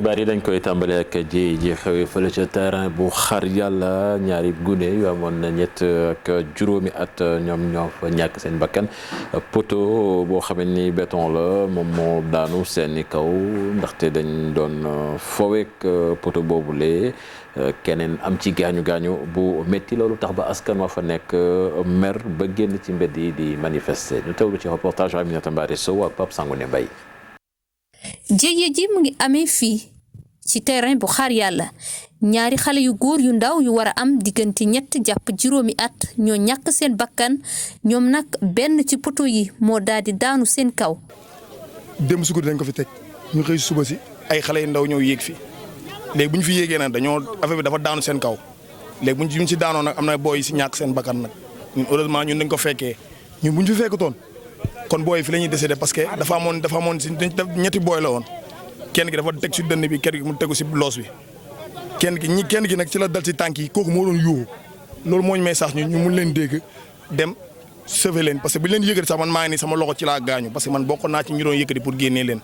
xibaar yi dañ koy tàmbale ak ji xew fële ca terrain bu Xar Yàlla ñaari gune yu amoon na ñett ak juróomi at ñoom ñoo fa ñàkk seen bakkan poteau boo xamee ni béton la moom moo daanu seeni kaw ndaxte dañ doon foweek poteau boobule keneen am ci gaañu bu métti loolu tax ba askan wa fa nekk mer ba génn ci mbedd yi di manifester ñu teewlu ci reportage Aminata Mbaare Sow ak Pape Sangoné Mbaye. jéye ji mu ngi amee fii ci terrain bu Xar Yàlla ñaari xale yu góor yu ndaw yu war a am diggante ñett jàpp juróomi at ñoo ñàkk seen bakkan ñoom nag benn ci poto yi moo daal di daanu seen kaw. démb su guddi dañ ko fi teg ñu xëy suba si ay xale yu ndaw ñëw yéeg fi léegi bu ñu fi yéegee nag dañoo affaire bi dafa daanu seen kaw léegi bu ñu si daanoo nag am na booy yi si ñàkk seen bakkan nag ñun heureusement ñun dañ ko fekkee ñun bu ñu fi fekkutoon kon booy fi la ñuy décédé parce que dafa amoon si ñetti booy la woon kenn ki dafa teg si dënn bi kenn ki mu tegu si loos bi kenn ki nag ci la dal si tànk yi kooku moo doon yuuxu loolu moo ñu may sax ñu mun leen dégg dem sauver leen parce que bu leen yëkkati sax man maa ngi nii sama loxo ci laa gaañu parce que man bokk naa ci ñu doon yëkkati pour génnee leen.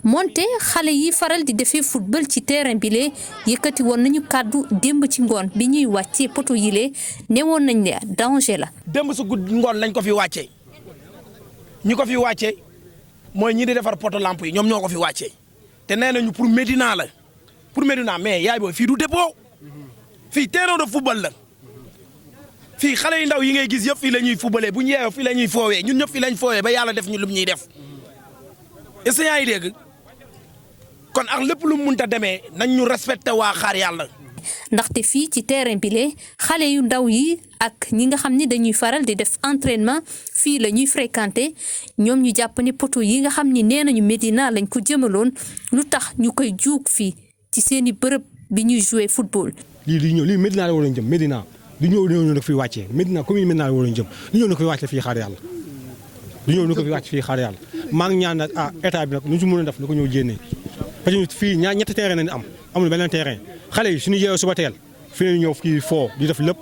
moonte xale yi faral di defee football ci terrain bi lee yëkkati woon nañu kàddu démb ci ngoon bi ñuy wàccee poto yi lee ne woon nañ ne danger la. démb su guddi ngoon lañ ko fi wàccee. ñi ko fi wàccee mooy ñi di defar poto lampe yi ñoom ñoo ko fi wàccee te nee nañu pour Médina la pour Médina mais yaay booy fii du dépôt fii terrain de football la fii xale yu ndaw yi ngay gis yëpp fii la ñuy footballee bu ñu yeewoo fii la ñuy foowee ñun ñëpp fii lañ foowee ba yàlla def ñu lu ñuy def est-ce que yaa ngi dégg kon ak lépp lu mu mënta demee nañ ñu respecté waa Xar Yàlla. ndaxte fii ci terrain bi lee xale yu ndaw yi ak ñi nga xam ni dañuy faral di def entraînement fii la ñuy fréquenter ñoom ñu jàpp ne poto yi nga xam ni nee nañu Médina lañ ko jëmaloon lu tax ñu koy juug fii ci seeni bërëb bi ñuy jouer football. lii di ñëw lii Médina la war a jëm Médina du ñëw nag fi wàccee Médina commune Médina la war a jëm du ñëw na ko fi wàcce fii Xar Yàlla du ñëw na ko fi wàcce fii Xar Yàlla maa ngi ñaan nag état bi nag lu ñu si mën a def na ko ñëw jénnee parce que fii ñetti terrain nañu am amul beneen terrain xale yi suñu yeewoo suba teel fi la ñëw fii foo di def lépp.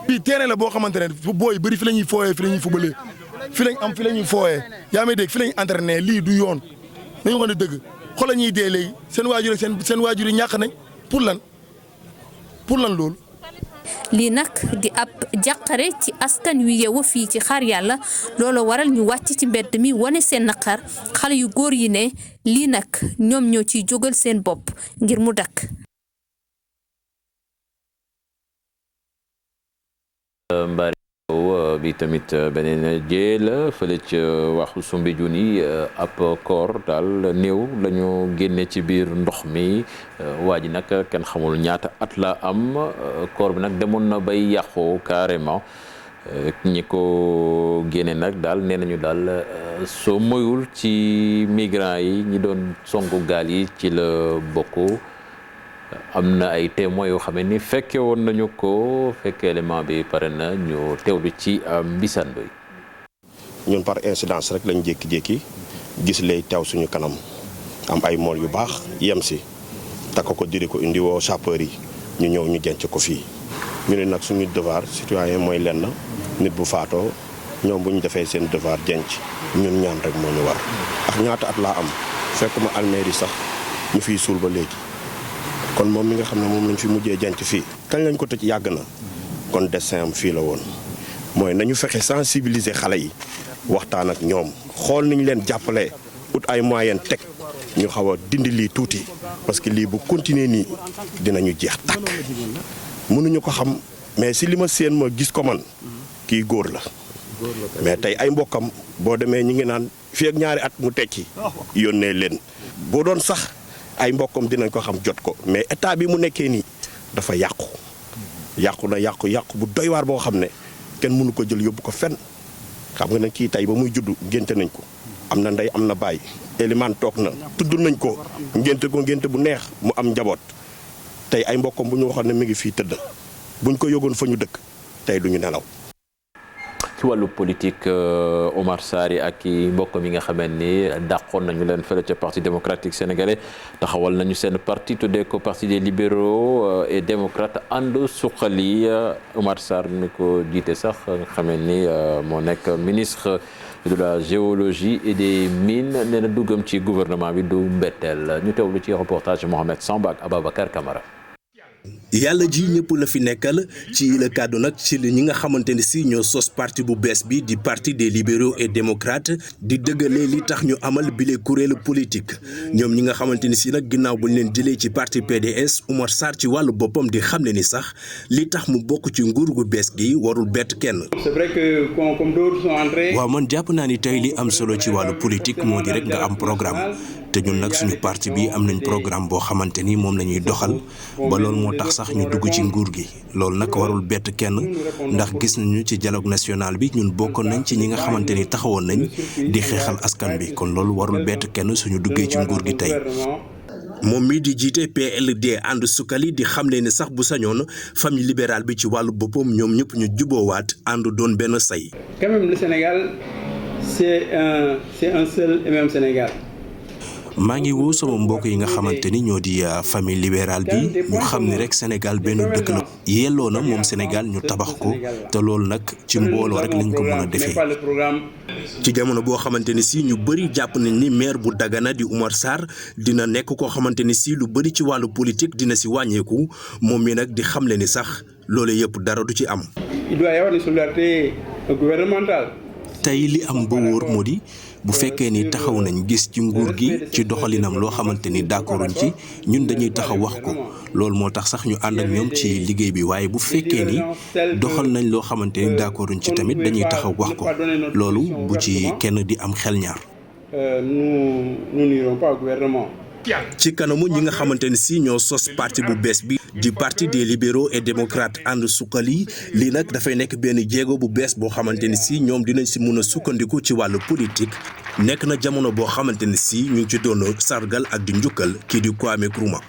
fii terrain la boo xamante ne booy bëri fi la ñuy fooyee fi la ñuy fubalee fi lañ am fi la ñuy fooyee yaa may dégg fi la ñuy entraîné lii du yoon nañu wax ne dëgg xool la ñuy dee léegi seen waajur ak seen waajur yi ñàkk nañ pour lan loolu. lii nag di ab jàqare ci askan wi yeewoo fii ci Xar Yàlla loolu waral ñu wàcc ci mbedd mi wane seen naqar xale yu góor yi ne lii nag ñoom ñoo ciy jógal seen bopp ngir mu dakk. Mbaare bi tamit beneen jee la fële ca waxu Soumbédioune yi ab koor daal néew la ñu génne ci biir ndox mi waa ji nag kenn xamul ñaata at la am koor bi nag demoon na bay yàqu carrément ñi ko génne nag daal nee nañu daal soo moyul ci migrants yi ñi doon songu gaal yi ci la bokk. am na ay témoins yoo xam ni fekke woon nañu ko fekk élément bi pare na ñu teewlu ci Mbissane Ndoye. ñun par incidence rek lañ jékki-jékki gis lay teew suñu kanam am ay mool yu baax yem si takk ko diri ko indi woo sapeur yi ñu ñëw ñu denc ko fii ñu ne nag suñu devoir citoyen mooy lenn nit bu faatoo ñoom bu ñu defee seen devoir denc ñun ñaan rek moo ñu war ak ñaata at laa am fekk ma almeeri sax ñu fiy suul ba léegi. kon moom mi nga xam ne moom lañ fi mujjee janc fii kañ lañ ko tëj yàgg na kon destin am fii la woon mooy nañu fexe sensibiliser xale yi waxtaan ak ñoom xool niñ leen jàppalee ut ay moyen teg ñu xaw a dindi lii tuuti parce que lii bu continuer nii dinañu jeex tàkk mënuñu ko xam mais si li ma séen ma gis ko man kii góor la mais tey ay mbokkam boo demee ñi ngi naan fii ak ñaari at mu tekki yónnee leen boo doon sax ay mbokkam dinañ ko xam jot ko mais état bi mu nekkee nii dafa yàqu bu doy waar boo xam ne kenn mënu ko jël yóbbu ko fenn xam nga ne kii tey ba muy juddu ngénte nañ ko am na ndey am na baay Eliman toog na tudd nañ ko ngénte bu neex mu am njaboot tey ay mbokkam bu ñu waxoon ne mi ngi fii tëdd buñ ko yógoon fa ñu dëkk tey duñu nelaw. ci wàllu politique Omar Sarr ak i mbokkam yi nga xamee ni dàqoon nañu leen fële ca parti démocratique sénégalais taxawal nañu seen parti tuddee ko parti des libéraux et démocrates ànd suqali Omar Sarr ni ko jiite sax nga xamee ni moo nekk ministre de la géologie et des mines nee na duggam ci gouvernement bi du mbetteel ñu teewlu ci reportage Mohamed Samba ak Ababacar Camara. yàlla ji ñëpp la fi nekkal ci la kàddu nag ci ñi nga xamante ni si ñoo sos parti bu bees bi di parti des libéraux et démocrates di dëggalee li tax ñu amal bile kuréelu politique ñoom ñi nga xamante ni si nag ginnaaw bu ñu leen jëlee ci parti PDS Oumar Sarr ci wàllu boppam di xamle ni sax li tax mu bokk ci nguur gu bees gi warul bett kenn. C'est vrai que comme d'autres sont entrés. waaw man jàpp naa ni tey li am solo ci wàllu politique moo di rek nga am programme te ñun nag suñu parti bi am nañ programme boo xamante ni moom la ñuy doxal ba loolu moo tax sax ñu dugg ci nguur gi loolu nag warul bett kenn ndax gis nañu ci dialogue national bi ñun bokkoon nañ ci ñi nga xamante ni taxawoon nañ di xeexal askan bi kon loolu warul bett kenn suñu duggee ci nguur gi tey. moom mii di jiite PLD ànd sukkali di xamle ne sax bu sañoon famille libérale bi ci wàllu boppam ñoom ñëpp ñu juboowaat ànd doon benn say. Quand même le Sénégal c'est un seul et même Sénégal. maa ngi woo sama mbokk yi nga xamante ni ñoo di famille libérale bi ñu xam ni rek Sénégal benn dëkk la yelloo na moom Sénégal ñu tabax ko te loolu nag ci mbooloo rek lañ ko mën a defee. ci jamono boo xamante ni si ñu bëri jàpp nañ ni maire bu Dagana di Oumar Sarr dina nekk koo xamante ni si lu bëri ci wàllu politique dina si wàññeeku moom mi nag di xamle ni sax loolu yëpp dara du ci am. Il doit y avoir une solidarité gouvernementale. tey li am ba wóor moo di bu fekkee ni taxaw nañ gis ci nguur gi ci doxalinam loo xamante ni d'accorduñ ci ñun dañuy taxaw wax ko loolu moo tax sax ñu ànd ak ñoom ci liggéey bi waaye bu fekkee ni doxal nañ loo xamante ni d'accorduñ ci tamit dañuy taxaw wax ko loolu bu ci kenn di am xel ñaar. Nous n'irons pas au gouvernement. ci kanamu ñi nga xamante ni si ñoo sos parti bu bees bi di parti des libéraux et démocrates ànd sukkali lii nag dafay nekk benn jéego bu bees boo xamante ni si ñoom dinañ si mun a sukkandiku ci wàllu politique nekk na jamono boo xamante ni si ñu ngi ci doon sargal ak di njukkal kii di Kwame Nkrumah.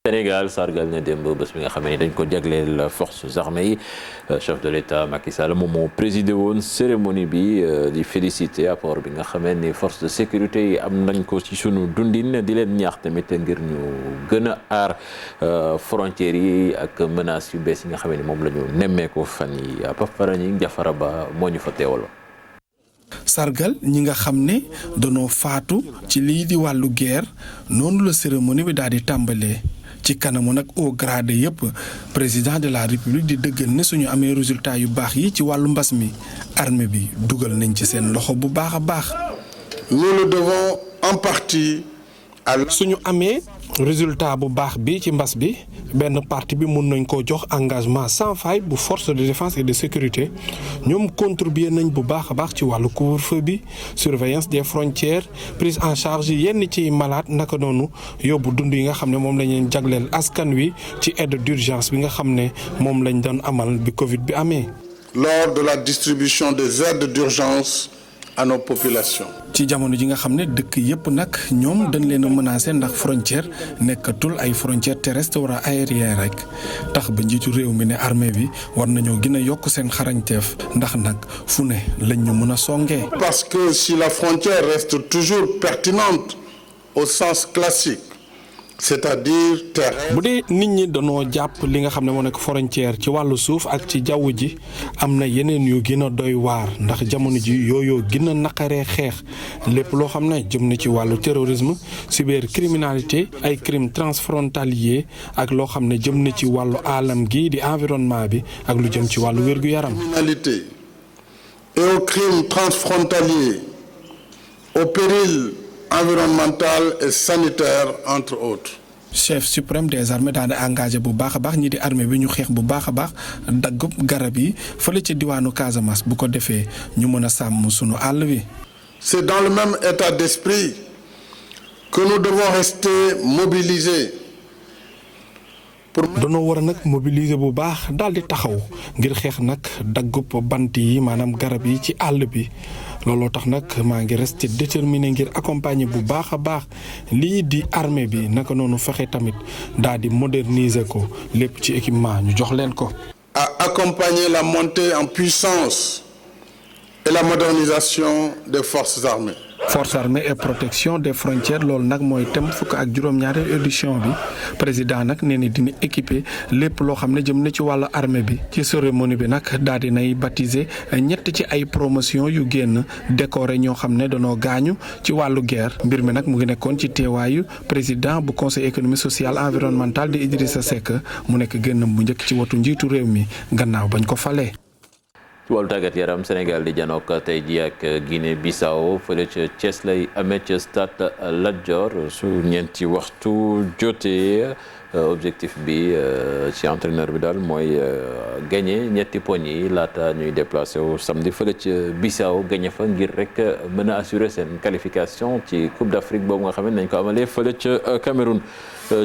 Sénégal sargal na démb bés bi nga xam ne dañ ko jagleel forces armées yi chef de l'État Macky Sall moom moo présidé woon cérémonie bi di félicité apport bi nga xamee ni force de sécurité yi am nañ ko ci sunu dundin di leen ñaax tamit ngir ñu gën a aar frontières yi ak menaces yu bees yi nga xam ne moom la ñu nemmeeku fan yi Papa ñi Jafara Ba moo ñu fa teewaloo. sargal ñi nga xam ne danoo faatu ci lii di wàllu guerre noonu la cérémonie bi daal di tàmbalee. ci kanamu nag au grade yëpp président de la république di dëggal ne suñu amee résultat yu baax yi ci wàllu mbas mi armée bi dugal nañ ci seen loxo bu baax a baax. nous le devons en partie à suñu amee résultat bu baax bi ci mbas bi benn partie bi mun nañ koo jox engagement sans faille bu force de défense et de sécurité ñoom contribuer nañ bu baax a baax ci wàllu couvre-feu bi surveillance des frontières prise en charge yenn ci malade naka noonu yóbbu dund yi nga xam ne moom lañ leen jagleel askan wi ci aide d'urgence bi nga xam ne moom lañ doon amal bi Covid bi amee. lors de la distribution des aides d'urgence à nos populations. ci jamono ji nga xam ne dëkk yëpp nag ñoom dañ leen a menacé ndax frontière nekkatul ay frontière terrestre wala aérien rek tax ba njiitu réew mi ne armée bi war nañoo gën a yokk seen xarañteef ndax nag fu ne lañ ñu mën a songee. parce que si la frontière reste toujours pertinente au sens classique. c'est-à-dire terrestre. bu dee nit ñi dañoo jàpp li nga xam ne moo nekk frontière ci wàllu suuf ak ci jaww ji am na yeneen yu gën a doy waar ndax jamono ji yooyu gën a naqaree xeex lépp loo xam ne jëm na ci wàllu terrorisme cybercriminalité ay crimes transfrontaliers ak loo xam ne jëm na ci wàllu alam gi di environnement bi ak lu jëm ci wàllu wér-gu-yaram. criminalité et aux crimes transfrontaliers au péril environnemental et sanitaire entre autres. chef suprême des armées daal di engagé bu baax a baax ñi di armée bi ñu xeex bu baax a baax daggub garab yi fële ci diwaanu Casamance bu ko defee ñu mën a sàmm sunu àll bi. c'est dans le même état d'esprit que nous devons rester mobilisés. danoo war a nag mobiliser bu baax daal di taxaw ngir xeex nag daggub bant yi maanaam garab yi ci àll bi looloo tax nag maa ngi resté déterminé ngir accompagner bu baax a baax lii di armée bi naka noonu fexe tamit daal di moderniser ko lépp ci équipement ñu jox leen ko. à accompagner la montée en puissance et la modernisation des forces armées. forces armées et protection des frontières loolu nag mooy thème fukk ak juróom-ñaari édition bi président nag nee na dina équiper lépp loo xam ne jëm na ci wàllu armée bi ci cérémonie bi nag daal di nay baptiser ñett ci ay promotion yu génn décoré ñoo xam ne danoo gaañu ci wàllu guerre mbir mi nag mu ngi nekkoon ci teewaayu président bu conseil économique social environnemental di Idrissa Seck mu nekk génnam bu njëkk ci watu njiitu réew mi gannaaw bañ ko falee. ci wàllu tàggat yaram Sénégal di janook tey ji ak Guinée Bissau fële ca Thiès lay amee ca stade Lat Dior su ñeenti waxtu jotee objectif bi ci entraîneur bi daal mooy gagné ñetti poñ yi laata ñuy déplacé wu samedi fële ca Bissau gagné fa ngir rek mën a assurer seen qualification ci Coupe d'Afrique boobu nga xam ne nañ ko amalee fële ca Cameroun.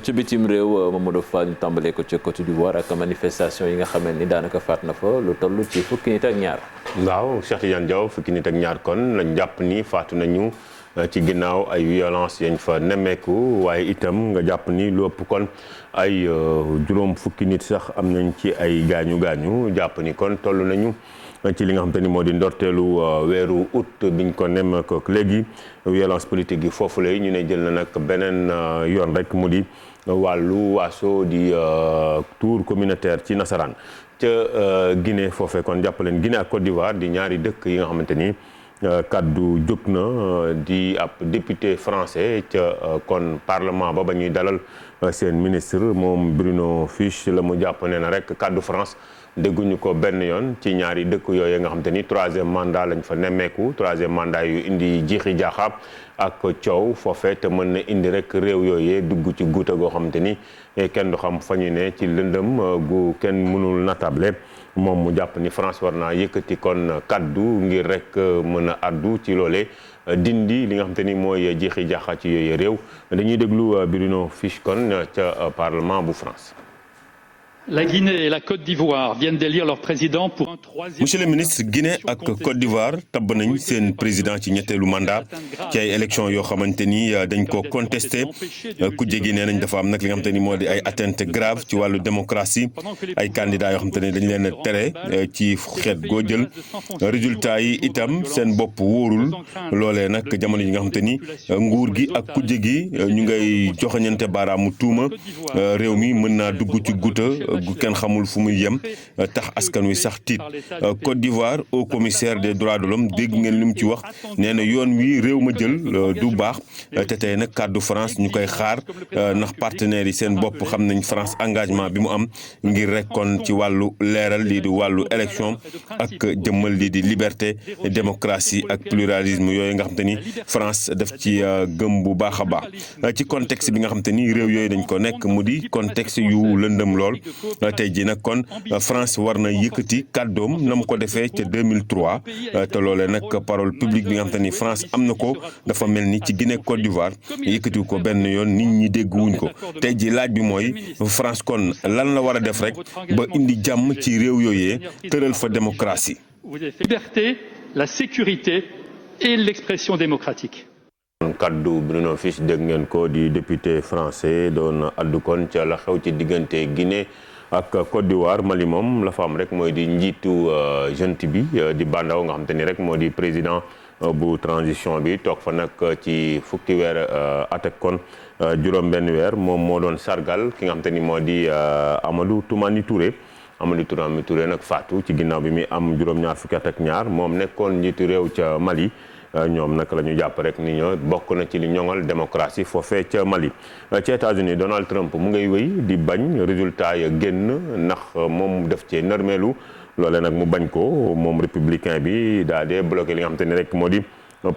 ci bitim réew Mamadou Fall ñu tàmbalee ko ca Côte d'Ivoire ak manifestation yi nga xam ni daanaka faat na fa lu toll ci fukki nit ak ñaar. waaw Cheikh Tidiane Diaw fukki nit ak ñaar kon lañ jàpp ni faatu nañu ci ginnaaw ay violence yañ fa nemmeeku waaye itam nga jàpp ni lu ëpp kon ay juróom fukki nit sax am nañ ci ay gaañu jàpp ni kon toll nañu ci li nga xam te ni moo di ndorteelu weeru août biñ ko nemmeeku léegi violence politique yi foofu lay ñu ne jël na nag beneen yoon rek mu di wàllu waaso di tour communautaire ci nasaraan ca Guinée foofee kon jàppaleen Guinée ak Côte d'Ivoire di ñaari dëkk yi nga xamante ni kaddu jóg na di ab député français ca kon parlement ba ñuy dalal seen ministre moom Bruno Fuchs la mu jàpp ne na rek kaddu France dégguñu ko benn yoon ci ñaari dëkk yooyu nga xam te ni troisième mandat lañ fa nemmeeku troisième mandat yu indi jiixi jaaxaab ak coow foofee te mën na indi rek réew yooyee dugg ci guuta goo xam te ni kenn du xam fa ñu ne ci lëndëm gu kenn mënul natable moom mu jàpp ni France war naa yëkkati kon kaddu ngir rek mën a addu ci loolee dindi li nga xam te ni mooy jiixi jaaxa ci yooyu réew dañuy déglu Bruno Fuchs kon ca parlement bu France. La Guinée et la Côte d'Ivoire viennent d'élire leur président pour un troisième. Monsieur le ministre, Guinée ak Côte d'Ivoire tabb nañ seen président ci ñetteelu mandat ci ay élections yoo xamante ni dañ ko contesté ku jege nee nañ dafa am nag li nga xamante ni moo di ay atteinte grave ci wàllu démocratie ay candidats yoo xamante ni dañ leen a tere ci xeet goo jël résultat yi itam seen bopp wóorul loolee nag jamono yi nga xamante ni nguur gi ak ku jege ñu ngay joxañante baaraamu tuuma réew mi mën naa dugg ci guuta gu kenn xamul fu muy yem tax askan wi sax tiit Côte d'Ivoire au commissaire des droits de l'homme dégg ngeen li mu ci wax nee na yoon wi réew ma jël du baax te tey nag kàddu France ñu koy xaar ndax partenaires yi seen bopp xam nañ France engagement bi mu am ngir rek kon ci wàllu leeral lii di wàllu élection ak jëmmal lii di liberté démocratie ak pluralisme yooyu nga xam te ni France daf ci gëm bu baax a baax ci contexte bi nga xam te ni réew yooyu dañ ko nekk mu di contexte yu lëndëm lool tey jii nag kon France war na yëkkati kàddoom na mu ko defee ca 2003 te loolee nag parole publique bi nga xam te ni France am na ko dafa mel ni ci Guinée Côte d'Ivoire yëkkati ko benn yoon nit ñi dégg wuñ ko tey jii laaj bi mooy France kon lan la war a def rek ba indi jàmm ci réew yooyee tëral fa démocratie. Liberté, la sécurité et l'expression démocratique. kaddu Bruno Fuchs dégg ngeen ko di député français doon addu kon ca la xew ci diggante Guinée ak Côte d'Ivoire Mali moom la fa am rek mooy di njiitu junte bi di Bandaw nga xam te ni rek moo di président bu transition bi toog fa nag ci fukki weer at ak kon juróom benn weer moom moo doon sargal ki nga xam te ni moo di Amadou Toumani Touré nag faatu ci ginnaaw bi muy am juróom-ñaar fukki at ak ñaar moom nekkoon njiitu réew ca Mali ñoom nag la ñu jàpp rek ni ñoo bokk na ci li ñoŋal démocratie foofee ca Mali ci États-Unis Donald Trump mu ngay wéy di bañ résultat ya génn ndax moom def ci nërmeelu loole nag mu bañ ko moom républicain bi daa dee bloqué li nga xam te ni rek moo di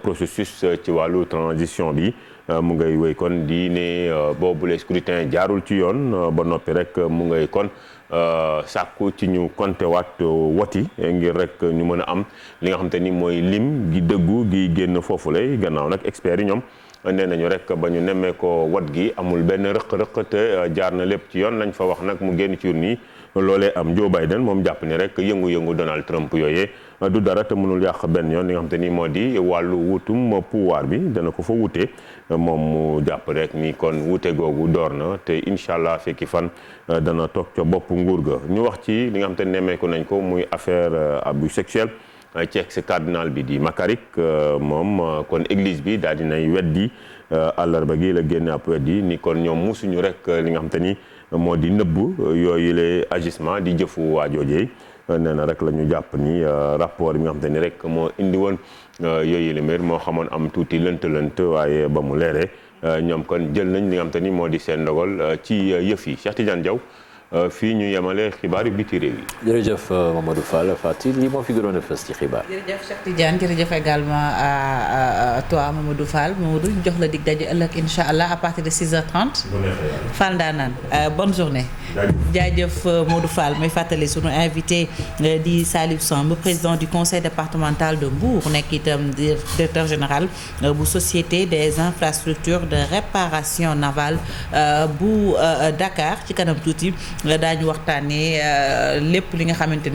processus ci wàllu transition bi mu ngay wéy kon di ne boobu le scrutin jaarul ci yoon ba noppi rek mu ngay kon sàkku ci ñu compté waat woti ngir rek ñu mën a am li nga xam te ni mooy lim gi dëggu gi génn foofu lay gannaaw nag experts yi ñoom nee nañu rek ba ñu nemmee ko wat gi amul benn rëq-rëq te jaar na lépp ci yoon lañ fa wax nag mu génn ci urne yi loolee am Joe Biden moom jàpp ni rek yëngu-yëngu Donald Trump yooyee du dara te mënul yàq benn yoon li nga xam te ni moo di wàllu wutum pouvoir bi dana ko fa wute moom mu jàpp rek ni kon wute googu door na te incha allah fekki fan dana toog ca bopp nguur ga ñu wax ci li nga xam te nemmeeku nañ ko muy affaire abus sexuel ci ex-cardinal bi di Makarik moom kon église bi daal dinay weddi àllarba gi la génn ab weddi ni kon ñoom musuñu rek li nga xam te ni moo di nëbb yooyu les agissement di jëfu waajoojee nee na rek la ñu jàpp ni rapport bi nga xam te ni rek moo indi woon yooyu le mbir moo xamoon am tuuti lënt waaye ba mu leeree ñoom kon jël nañ li nga xam te ni moo di seen ndogal ci yëf yi Cheikh Tidiane Diaw fii ñu yemale xibaar yi biti réew yi. jërëjëf Mamadou Fall Fatou lii moo fi gënoon a fës ci xibaar. jërëjëf Cheikh Tidiane jërëjëf également à toi Mamadou Fall Mamadou ñu jox la dig daje ëllëg incha allah à partir de 6h30. Fall Ndanane bonne journée. jaajëf Mamadou Fall may fàttali sunu invité di Salif Samb président du conseil départemental de Mbour nekk itam directeur général bu société des infrastructures de réparation navale bu Dakar ci kanam tuuti. daañu waxtaanee lépp li nga xamante ni